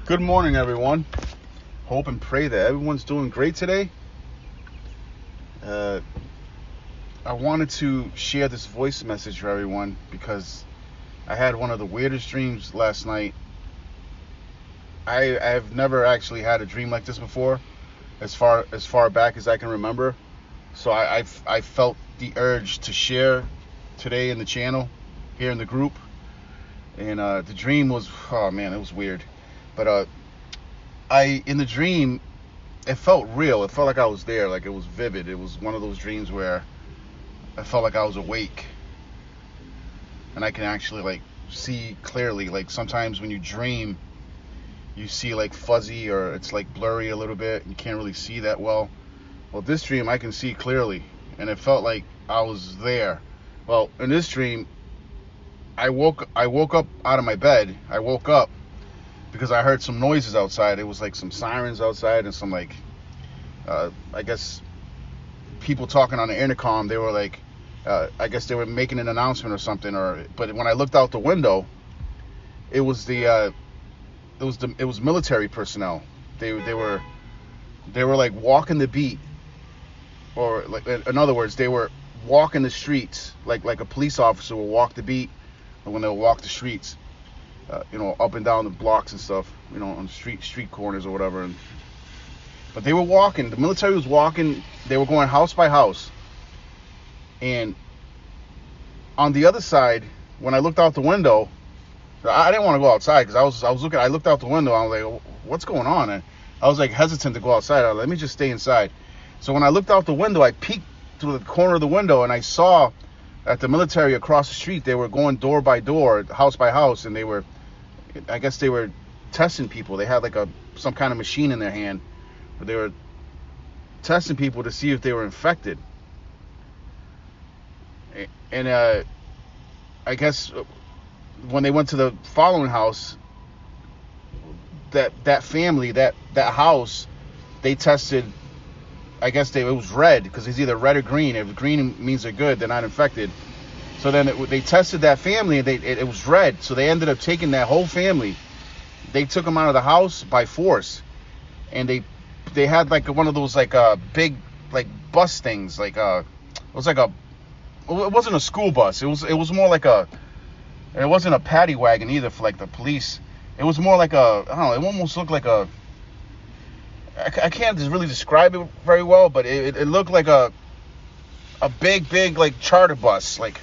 Good morning, everyone. Hope and pray that everyone's doing great today. I wanted to share this voice message for everyone because I had one of the weirdest dreams last night. I've never actually had a dream like this before, as far back as I can remember. So I felt the urge to share today in the channel, here in the group. And the dream was, oh man, it was weird. But in the dream, it felt real. It felt like I was there, like it was vivid. It was one of those dreams where I felt like I was awake. And I can actually like see clearly. Like sometimes when you dream, you see like fuzzy or it's like blurry a little bit. You can't really see that well. Well, this dream I can see clearly. And it felt like I was there. Well, in this dream, I woke up out of my bed. I woke up because I heard some noises outside. It was like some sirens outside and some like, I guess, people talking on the intercom. They were like, I guess they were making an announcement or something. But when I looked out the window, it was military personnel. They were like walking the beat, or like in other words, they were walking the streets like a police officer will walk the beat, or when they'll walk the streets. Up and down the blocks and stuff, on street corners or whatever. But they were walking. The military was walking. They were going house by house. And on the other side, when I looked out the window, I didn't want to go outside because I was looking. I looked out the window. I was like, "What's going on?" And I was like hesitant to go outside. I was like, let me just stay inside. So when I looked out the window, I peeked through the corner of the window and I saw that the military across the street, they were going door by door, house by house, and I guess they were testing people. They had like some kind of machine in their hand, but they were testing people to see if they were infected. And I guess when they went to the following house, that family, that house, they tested. I guess it was red because it's either red or green. If green means they're good, they're not infected. So then they tested that family and it was red. So they ended up taking that whole family. They took them out of the house by force, and they had like one of those like big like bus things. Like it wasn't a school bus. It was more like it wasn't a paddy wagon either for like the police. It was more like I don't know. It almost looked like I can't really describe it very well, but it looked like a big like charter bus, like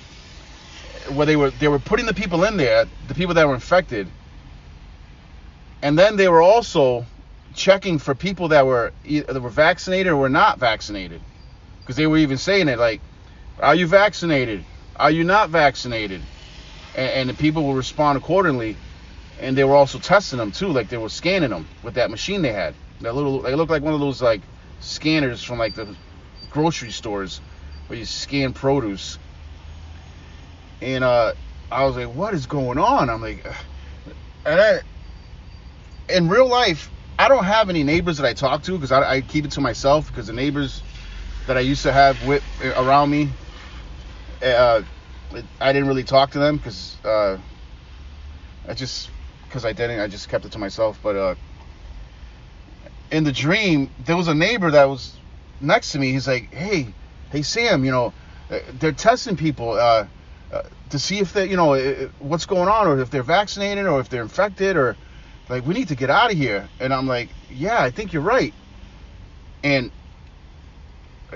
where they were putting the people in there, the people that were infected, and then they were also checking for people that were either vaccinated or were not vaccinated, because they were even saying it like, "Are you vaccinated? Are you not vaccinated?" And the people will respond accordingly, and they were also testing them too, like they were scanning them with that machine they had. They looked like one of those like scanners from like the grocery stores where you scan produce. And I was like, what is going on? I'm like, in real life, I don't have any neighbors that I talk to because I keep it to myself, because the neighbors that I used to have around me, I didn't really talk to them because I just kept it to myself. But in the dream, there was a neighbor that was next to me. He's like, hey Sam, they're testing people to see if they, what's going on, or if they're vaccinated or if they're infected, or like, we need to get out of here. And I'm like, yeah, I think you're right. And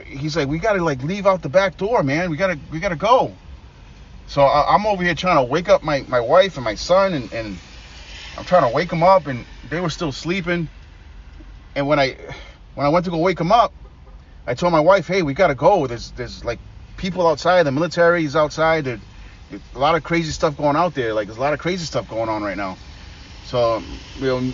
he's like, we gotta like leave out the back door, man. We gotta go. So I'm over here trying to wake up my wife and my son, and I'm trying to wake them up, and they were still sleeping. And when I went to go wake them up, I told my wife, hey, we gotta go. There's like people outside. The military is outside. There's a lot of crazy stuff going out there. Like, there's a lot of crazy stuff going on right now. So,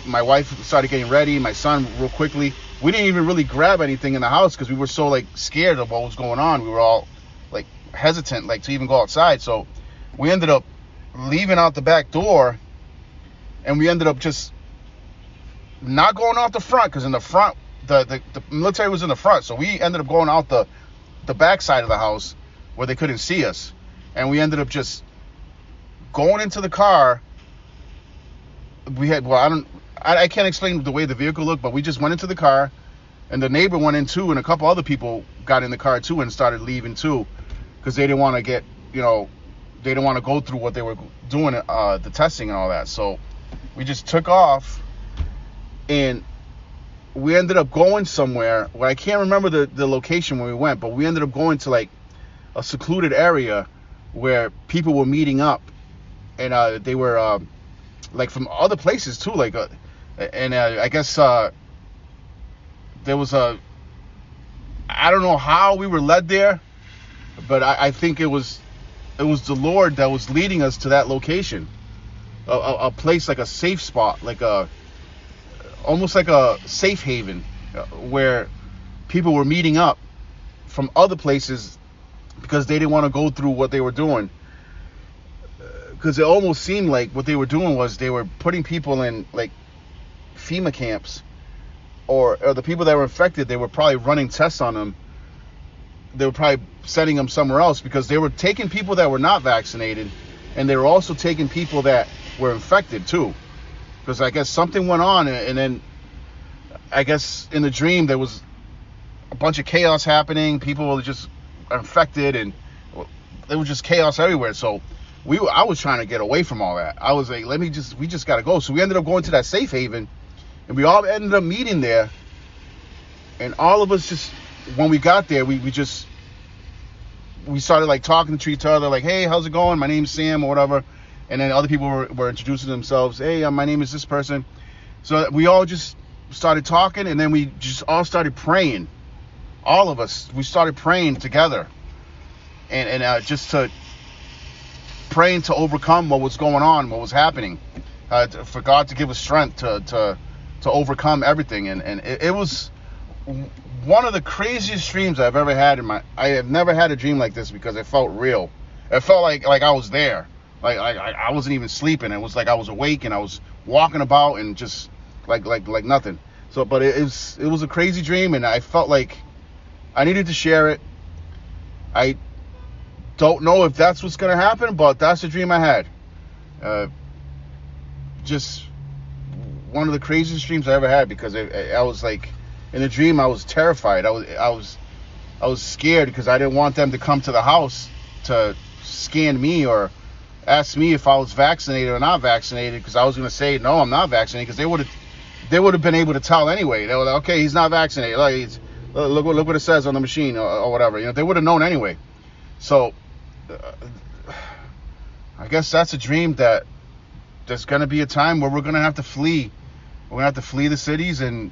my wife started getting ready. My son, real quickly. We didn't even really grab anything in the house because we were so like scared of what was going on. We were all like hesitant, like, to even go outside. So we ended up leaving out the back door, and we ended up just not going out the front, because in the front, the military was in the front. So we ended up going out the back side of the house where they couldn't see us. And we ended up just going into the car. We had, I can't explain the way the vehicle looked, but we just went into the car, and the neighbor went in too, and a couple other people got in the car too and started leaving too, because they didn't want to get, they didn't want to go through what they were doing, the testing and all that. So we just took off, and we ended up going somewhere where I can't remember the location where we went, but we ended up going to like a secluded area where people were meeting up, and they were like from other places too, like I guess there was I don't know how we were led there, but I think it was the Lord that was leading us to that location, a place like a safe spot, like almost like a safe haven, where people were meeting up from other places because they didn't want to go through what they were doing. Because it almost seemed like what they were doing was they were putting people in like FEMA camps, or the people that were infected, they were probably running tests on them. They were probably sending them somewhere else, because they were taking people that were not vaccinated, and they were also taking people that were infected too. Because I guess something went on, and then I guess in the dream there was a bunch of chaos happening. People were just infected, and there was just chaos everywhere. So I was trying to get away from all that. I was like, we just got to go. So we ended up going to that safe haven, and we all ended up meeting there. And all of us just, when we got there, we started like talking to each other, like, hey, how's it going? My name's Sam, or whatever. And then other people were introducing themselves. Hey, my name is this person. So we all just started talking, and then we just all started praying. All of us, we started praying together, and just to praying to overcome what was going on, what was happening, for God to give us strength to overcome everything. And it was one of the craziest dreams I've ever had I have never had a dream like this, because it felt real. It felt like I was there. Like I wasn't even sleeping. It was like I was awake, and I was walking about, and just like nothing. So, but it was a crazy dream, and I felt like I needed to share it. I don't know if that's what's gonna happen, but that's the dream I had. Just one of the craziest dreams I ever had, because I was like, in the dream I was terrified. I was scared, because I didn't want them to come to the house to scan me or ask me if I was vaccinated or not vaccinated, because I was going to say no, I'm not vaccinated, because they would have been able to tell anyway. They were like, okay, he's not vaccinated. Like, look what it says on the machine, or whatever. They would have known anyway. So I guess that's a dream, that there's going to be a time where we're going to have to flee. We're going to have to flee the cities, and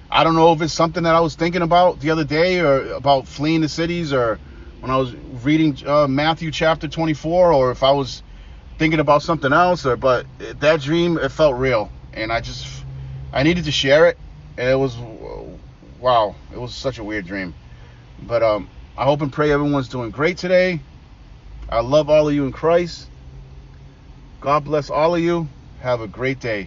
I don't know if it's something that I was thinking about the other day, or about fleeing the cities, or when I was reading Matthew chapter 24, or if I was thinking about something else, but that dream, it felt real, and I needed to share it, and it was, wow, it was such a weird dream. But I hope and pray everyone's doing great today. I love all of you in Christ. God bless all of you. Have a great day.